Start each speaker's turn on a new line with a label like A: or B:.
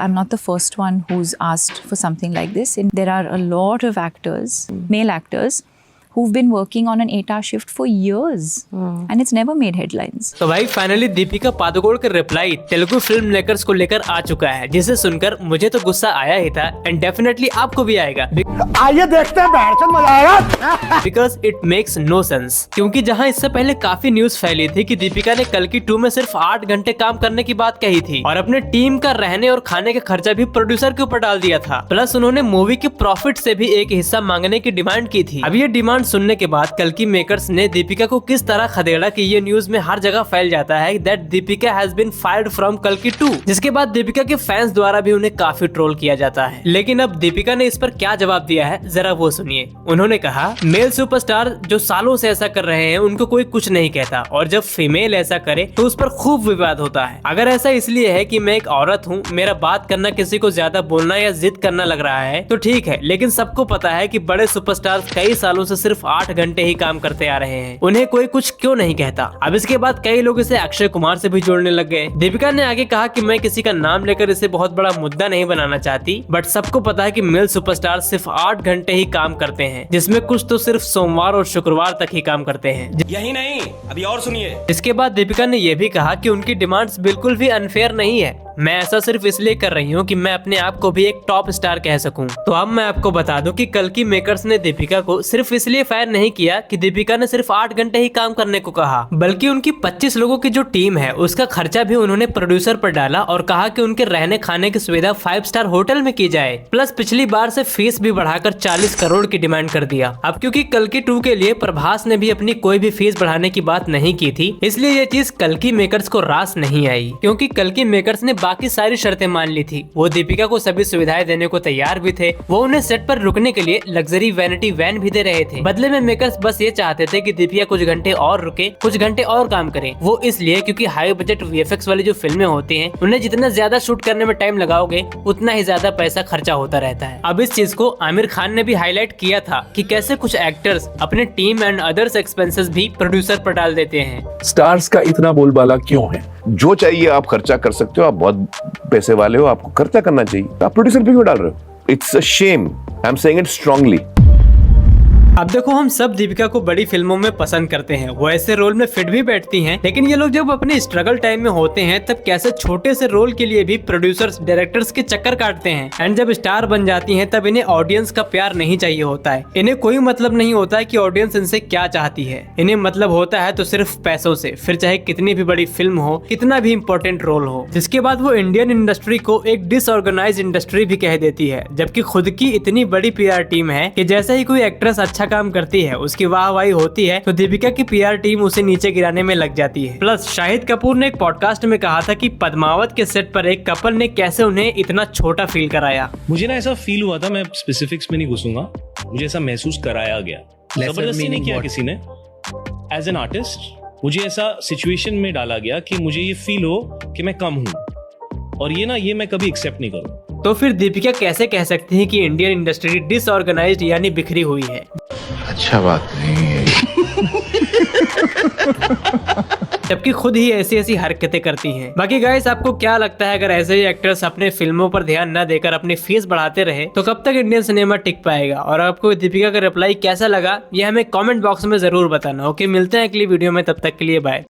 A: I'm not the first one who's asked for something like this. And there are a lot of actors, male actors, who've been working on an 8-hour shift for years and it's never made headlines.
B: तो भाई finally Deepika Padukone का reply Telugu film makers को लेकर आ चुका है, जिसे सुनकर मुझे तो गुस्सा आया ही था एंड डेफिनेटली आपको भी आएगा।
C: आइए देखते हैं, मजा आएगा।
B: Because it makes no sense, क्योंकि जहां इससे पहले काफी न्यूज फैली थी कि दीपिका ने कल्कि 2 में सिर्फ 8 घंटे काम करने की बात कही थी और अपने टीम का रहने और खाने का खर्चा भी प्रोड्यूसर के ऊपर डाल दिया था, प्लस उन्होंने मूवी के प्रॉफिट से भी एक हिस्सा मांगने की डिमांड की थी। अब ये डिमांड सुनने के बाद कल्कि मेकर्स ने दीपिका को किस तरह खदेड़ा कि ये न्यूज में हर जगह फैल जाता है that Deepika has been fired from कल्कि 2, जिसके बाद दीपिका के फैंस द्वारा भी उन्हें काफी ट्रोल किया जाता है। लेकिन अब दीपिका ने इस पर क्या जवाब दिया है जरा वो सुनिए। उन्होंने कहा, मेल सुपरस्टार जो सालों से ऐसा कर रहे हैं उनको कोई कुछ नहीं कहता और जब फीमेल ऐसा करे तो उस पर खूब विवाद होता है। अगर ऐसा इसलिए है कि मैं एक औरत हूँ, मेरा बात करना किसी को ज्यादा बोलना या जिद करना लग रहा है तो ठीक है, लेकिन सबको पता है कि बड़े सुपरस्टार कई सालों से सिर्फ 8 घंटे ही काम करते आ रहे हैं, उन्हें कोई कुछ क्यों नहीं कहता। अब इसके बाद कई लोग इसे अक्षय कुमार से भी जोड़ने लग गए। दीपिका ने आगे कहा कि मैं किसी का नाम लेकर इसे बहुत बड़ा मुद्दा नहीं बनाना चाहती, बट सबको पता है कि मेल सुपरस्टार सिर्फ 8 घंटे ही काम करते हैं, जिसमें कुछ तो सिर्फ सोमवार और शुक्रवार तक ही काम करते हैं।
C: यही नहीं, अभी और सुनिए।
B: इसके बाद दीपिका ने यह भी कहा कि उनकी डिमांड्स बिल्कुल भी अनफेयर नहीं है, मैं ऐसा सिर्फ इसलिए कर रही हूँ कि मैं अपने आप को भी एक टॉप स्टार कह सकूं। तो अब मैं आपको बता दूं कि कल्कि मेकर्स ने दीपिका को सिर्फ इसलिए फायर नहीं किया कि दीपिका ने सिर्फ 8 घंटे ही काम करने को कहा, बल्कि उनकी 25 लोगों की जो टीम है उसका खर्चा भी उन्होंने प्रोड्यूसर पर डाला और कहा कि उनके रहने खाने की सुविधा 5 स्टार होटल में की जाए, प्लस पिछली बार से फीस भी बढ़ाकर 40 करोड़ की डिमांड कर दिया। अब क्योंकि कल्कि 2 के लिए प्रभास ने भी अपनी कोई भी फीस बढ़ाने की बात नहीं की थी, इसलिए ये चीज कल्कि मेकर्स को रास नहीं आई, क्योंकि कल्कि मेकर्स ने बाकी सारी शर्तें मान ली थी। वो दीपिका को सभी सुविधाएं देने को तैयार भी थे, वो उन्हें सेट पर रुकने के लिए लग्जरी वैनिटी वैन भी दे रहे थे। बदले में मेकर्स बस ये चाहते थे कि दीपिका कुछ घंटे और रुके, कुछ घंटे और काम करे। वो इसलिए क्योंकि हाई बजट वीएफएक्स वाली जो फिल्में होती हैं उन्हें जितना ज्यादा शूट करने में टाइम लगाओगे उतना ही ज्यादा पैसा खर्चा होता रहता है। अब इस चीज को आमिर खान ने भी हाईलाइट किया था कि कैसे कुछ एक्टर्स अपने टीम एंड अदर्स एक्सपेंसेस भी प्रोड्यूसर पर डाल देते हैं।
D: स्टार्स का इतना बोलबाला क्यों है?
E: जो चाहिए आप खर्चा कर सकते हो, आप बहुत पैसे वाले हो, आपको खर्चा करना चाहिए, आप प्रोड्यूसर पे क्यों डाल रहे हो? It's a shame, I am saying it strongly.
B: अब देखो, हम सब दीपिका को बड़ी फिल्मों में पसंद करते हैं, वो ऐसे रोल में फिट भी बैठती हैं, लेकिन ये लोग जब अपने स्ट्रगल टाइम में होते हैं तब कैसे छोटे से रोल के लिए भी प्रोड्यूसर्स डायरेक्टर्स के चक्कर काटते हैं, एंड जब स्टार बन जाती हैं तब इन्हें ऑडियंस का प्यार नहीं चाहिए होता है। इन्हें कोई मतलब नहीं होता है कि ऑडियंस इनसे क्या चाहती है, इन्हें मतलब होता है तो सिर्फ पैसों से, फिर चाहे कितनी भी बड़ी फिल्म हो, कितना भी इम्पोर्टेंट रोल हो। जिसके बाद वो इंडियन इंडस्ट्री को एक डिसऑर्गेनाइज इंडस्ट्री भी कह देती है, जबकि खुद की इतनी बड़ी पीआर टीम है कि जैसे ही कोई एक्ट्रेस अच्छा काम करती है, उसकी वाहवाही होती है, तो दीपिका की पीआर टीम उसे नीचे गिराने में लग जाती है। प्लस शाहिद कपूर ने एक पॉडकास्ट में कहा था कि पद्मावत के सेट पर एक कपल ने कैसे उन्हें इतना छोटा फील कराया।
F: मुझे ना ऐसा फील हुआ था, मैं स्पेसिफिक्स में नहीं घुसूंगा, मुझे ऐसा महसूस कराया गया, जबरदस्ती नहीं किया किसी ने। एज एन आर्टिस्ट मुझे ऐसा सिचुएशन में डाला गया कि मुझे ये फील हो कि मैं कम हूँ, और ये मैं कभी एक्सेप्ट नहीं करूँ।
B: तो फिर दीपिका कैसे कह सकती है कि इंडियन इंडस्ट्री डिसऑर्गेनाइज्ड यानी बिखरी हुई है?
E: अच्छा बात नहीं है।
B: जबकि खुद ही ऐसी ऐसी हरकतें करती हैं। बाकी गाइस, आपको क्या लगता है, अगर ऐसे ही एक्टर्स अपने फिल्मों पर ध्यान न देकर अपनी फीस बढ़ाते रहे तो कब तक इंडियन सिनेमा टिक पाएगा? और आपको दीपिका का रिप्लाई कैसा लगा ये हमें कमेंट बॉक्स में जरूर बताना। ओके, मिलते हैं अगली वीडियो में, तब तक के लिए बाय।